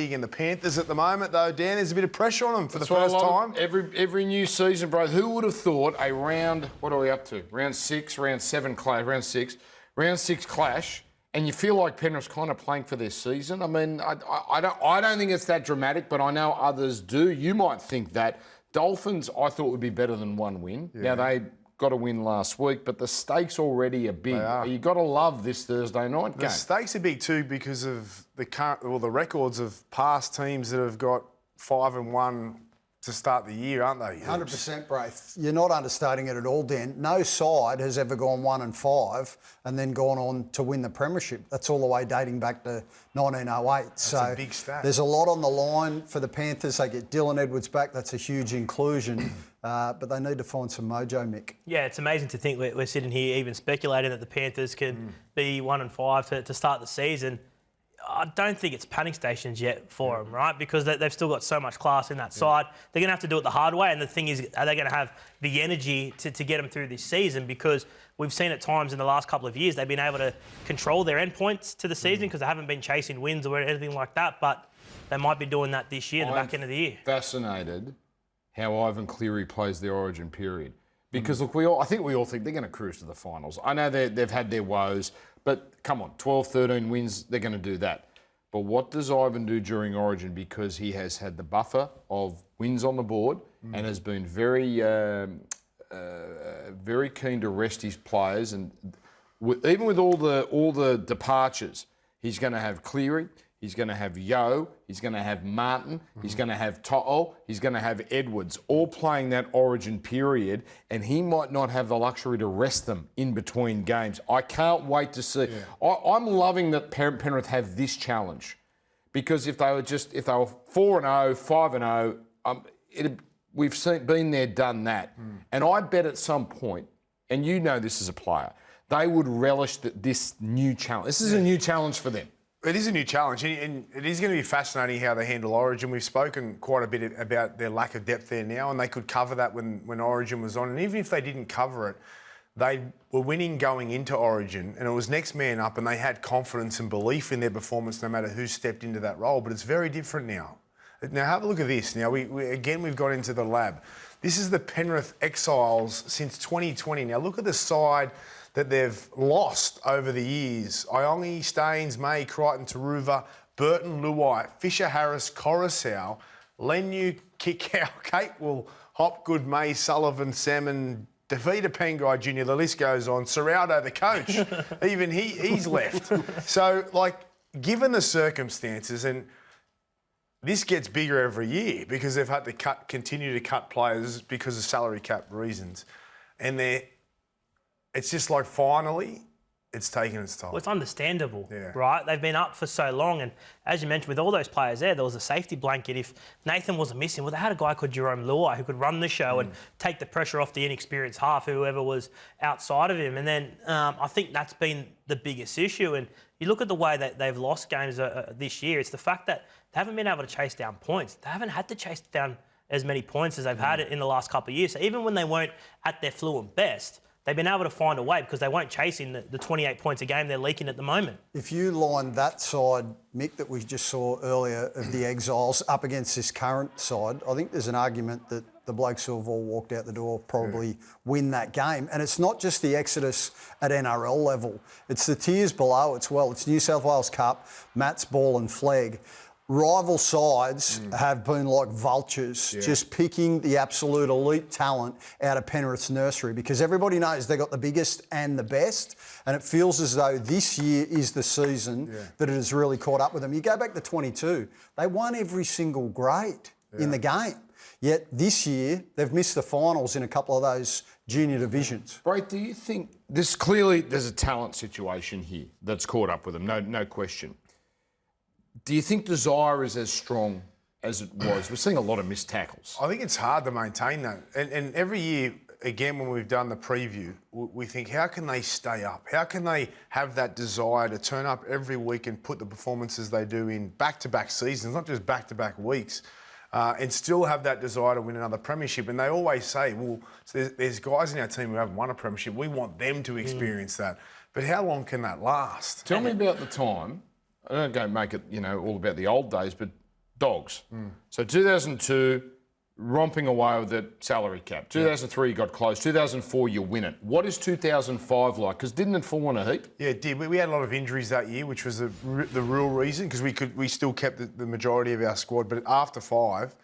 big in the Panthers at the moment, though, Dan. There's a bit of pressure on them for the first time. Every new season, bro. Who would have thought a round, what are we up to? Round 6, round 7 clash, round 6 clash, and you feel like Penrith's kind of playing for their season? I mean, I don't think it's that dramatic, but I know others do. You might think that. Dolphins, I thought would be better than one win. Yeah. Now, they got a win last week, but the stakes already are big. You've got to love this Thursday night game. The stakes are big too because of the records of past teams that have got 5-1 to start the year, aren't they? 100%, Braith. You're not understating it at all, Dan. No side has ever gone 1-5 and then gone on to win the premiership. That's all the way dating back to 1908. That's a big stat. There's a lot on the line for the Panthers. They get Dylan Edwards back. That's a huge inclusion. But they need to find some mojo, Mick. Yeah, it's amazing to think we're sitting here even speculating that the Panthers can be 1-5 to start the season. I don't think it's panic stations yet for them, right? Because they've still got so much class in that side. They're going to have to do it the hard way. And the thing is, are they going to have the energy to get them through this season? Because we've seen at times in the last couple of years, they've been able to control their endpoints to the season because they haven't been chasing wins or anything like that. But they might be doing that this year, the back end of the year. Fascinated how Ivan Cleary plays the Origin period. Because, look, I think we all think they're going to cruise to the finals. I know they've had their woes, but come on, 12, 13 wins, they're going to do that. But what does Ivan do during Origin? Because he has had the buffer of wins on the board and has been very, very keen to rest his players. And even with all the departures, he's going to have Cleary, he's going to have Yeo, he's going to have Martin, he's going to have To'o, he's going to have Edwards, all playing that Origin period, and he might not have the luxury to rest them in between games. I can't wait to see. Yeah. I'm loving that Penrith have this challenge, because if they were 4-0, 5-0, we've been there, done that, and I bet at some point, and you know this as a player, they would relish this new challenge. This is a new challenge for them. It is a new challenge, and it is going to be fascinating how they handle Origin. We've spoken quite a bit about their lack of depth there now, and they could cover that when Origin was on. And even if they didn't cover it, they were winning going into Origin, and it was next man up, and they had confidence and belief in their performance no matter who stepped into that role. But it's very different now. Now, have a look at this. Now, we've got into the lab. This is the Penrith Exiles since 2020. Now, look at the side that they've lost over the years. Iongi, Staines, May, Crichton, Taruva, Burton, Luai, Fisher, Harris, Coruscant, Lenu, Kickow, Catewill, Hopgood, May, Sullivan, Salmon, Davida Pangai Jr., the list goes on. Serraldo, the coach, even he's left. So, given the circumstances, and this gets bigger every year because they've had to continue to cut players because of salary cap reasons. And it's just like finally it's taken its time. Well, it's understandable, right? They've been up for so long, and as you mentioned, with all those players there was a safety blanket. If Nathan wasn't missing, well, they had a guy called Jerome Luai who could run the show and take the pressure off the inexperienced half, whoever was outside of him. And then I think that's been the biggest issue. And you look at the way that they've lost games this year, it's the fact that they haven't been able to chase down points. They haven't had to chase down as many points as they've had in the last couple of years. So even when they weren't at their fluent best, they've been able to find a way because they weren't chasing the 28 points a game they're leaking at the moment. If you line that side, Mick, that we just saw earlier of the Exiles up against this current side, I think there's an argument that the blokes who have all walked out the door probably win that game. And it's not just the exodus at NRL level. It's the tiers below as well. It's New South Wales Cup, Matt's Ball and Flegg. Rival sides have been like vultures, just picking the absolute elite talent out of Penrith's nursery because everybody knows they've got the biggest and the best, and it feels as though this year is the season that it has really caught up with them. You go back to 22, they won every single grade in the game, yet this year they've missed the finals in a couple of those junior divisions. Right, do you think there's a talent situation here that's caught up with them, no question. Do you think desire is as strong as it was? We're seeing a lot of missed tackles. I think it's hard to maintain that. And every year, again, when we've done the preview, we think, how can they stay up? How can they have that desire to turn up every week and put the performances they do in back-to-back seasons, not just back-to-back weeks, and still have that desire to win another premiership? And they always say, well, there's guys in our team who haven't won a premiership. We want them to experience that. But how long can that last? Tell me about the time. I don't go make it, all about the old days, but Dogs. So 2002, romping away with the salary cap. 2003, you got close. 2004, you win it. What is 2005 like? Because didn't it fall in a heap? Yeah, it did. We had a lot of injuries that year, which was the real reason, because we still kept the majority of our squad. But after 5,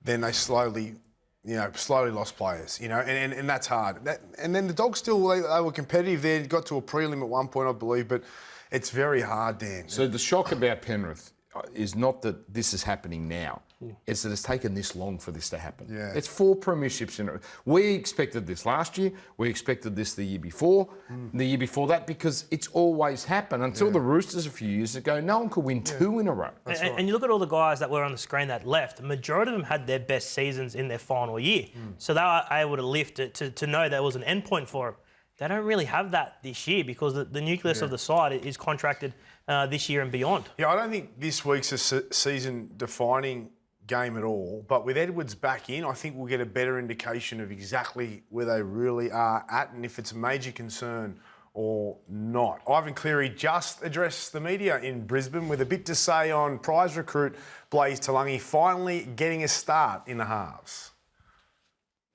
then they slowly lost players, and that's hard. And then the Dogs still, they were competitive there, got to a prelim at one point, I believe, but it's very hard, Dan. So the shock about Penrith is not that this is happening now. It's that it's taken this long for this to happen. Yeah. It's 4 premierships in a row. We expected this last year. We expected this the year before, the year before that, because it's always happened. Until the Roosters a few years ago, no one could win 2 in a row. And you look at all the guys that were on the screen that left, the majority of them had their best seasons in their final year. So they were able to lift it to know there was an end point for them. They don't really have that this year because the nucleus of the side is contracted this year and beyond. Yeah, I don't think this week's a season-defining game at all, but with Edwards back in, I think we'll get a better indication of exactly where they really are at and if it's a major concern or not. Ivan Cleary just addressed the media in Brisbane with a bit to say on prize recruit Blaze Talangi finally getting a start in the halves.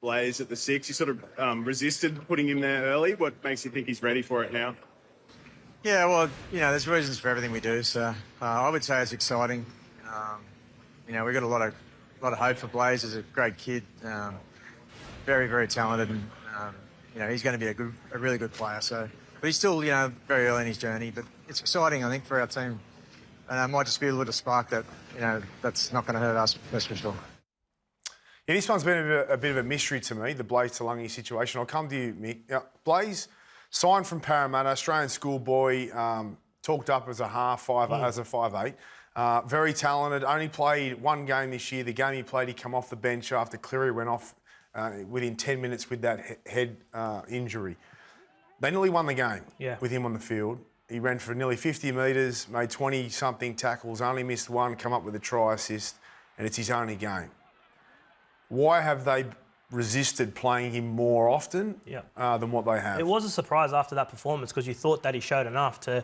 Blaze at the 6, you sort of resisted putting him there early. What makes you think he's ready for it now? Yeah, well, there's reasons for everything we do. So I would say it's exciting. We've got a lot of hope for Blaze. He's a great kid, very, very talented, and he's going to be a really good player. So, but he's still very early in his journey. But it's exciting, I think, for our team, and it might just be a little spark that that's not going to hurt us. That's for sure. Yeah, this one's been a bit of a mystery to me, the Blaze Talangi situation. I'll come to you, Mick. Now, Blaze signed from Parramatta, Australian schoolboy, talked up as a half, as a 5'8". Very talented, only played 1 game this year. The game he played, he come off the bench after Cleary went off within 10 minutes with that head injury. They nearly won the game with him on the field. He ran for nearly 50 metres, made 20-something tackles, only missed 1, come up with a try assist, and it's his only game. Why have they resisted playing him more often than what they have? It was a surprise after that performance because you thought that he showed enough to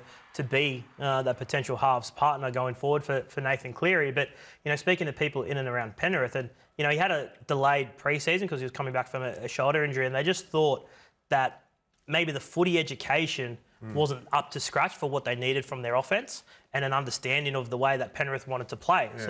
be that potential halves partner going forward for Nathan Cleary. But, speaking to people in and around Penrith, and, he had a delayed pre-season because he was coming back from a shoulder injury, and they just thought that maybe the footy education wasn't up to scratch for what they needed from their offence and an understanding of the way that Penrith wanted to play. So